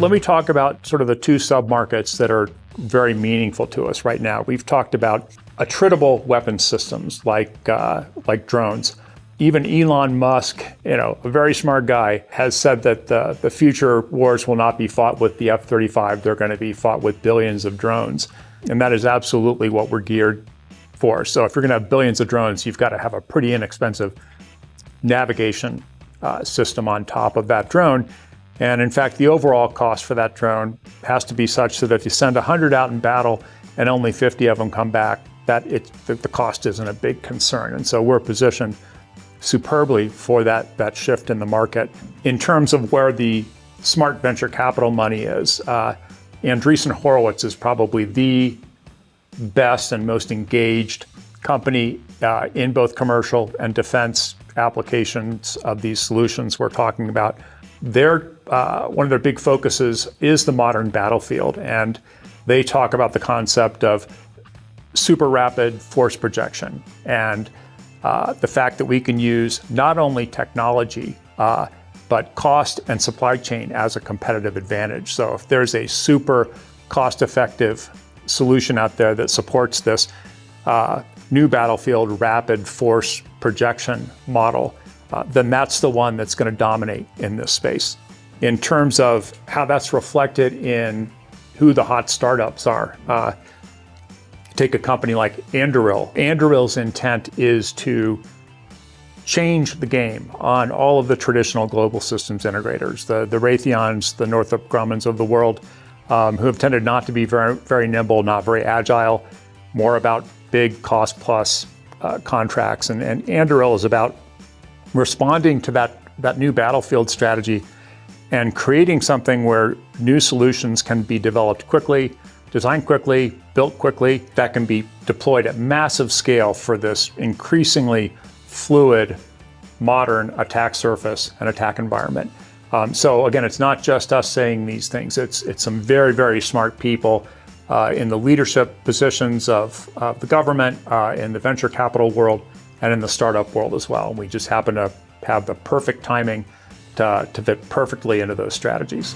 Let me talk about sort of the two sub-markets that are very meaningful to us right now. We've talked about attritable weapon systems like drones. Even Elon Musk, a very smart guy, has said that the future wars will not be fought with the F-35. They're going to be fought with billions of drones. And that is absolutely what we're geared for. So if you're going to have billions of drones, you've got to have a pretty inexpensive navigation system on top of that drone. And in fact, the overall cost for that drone has to be such that if you send 100 out in battle and only 50 of them come back, the cost isn't a big concern. And so we're positioned superbly for that shift in the market. In terms of where the smart venture capital money is, Andreessen Horowitz is probably the best and most engaged company in both commercial and defense applications of these solutions we're talking about. One of their big focuses is the modern battlefield, and they talk about the concept of super rapid force projection and the fact that we can use not only technology, but cost and supply chain as a competitive advantage. So if there's a super cost-effective solution out there that supports this new battlefield rapid force projection model, then that's the one that's going to dominate in this space. In terms of how that's reflected in who the hot startups are, take a company like Anduril. Anduril's intent is to change the game on all of the traditional global systems integrators, the Raytheons, the Northrop Grummans of the world, who have tended not to be very, very nimble, not very agile, more about big cost plus contracts. And Anduril is about responding to that new battlefield strategy and creating something where new solutions can be developed quickly, designed quickly, built quickly, that can be deployed at massive scale for this increasingly fluid, modern attack surface and attack environment. So again, it's not just us saying these things. It's some very, very smart people in the leadership positions of the government, in the venture capital world, and in the startup world as well. We just happen to have the perfect timing to fit perfectly into those strategies.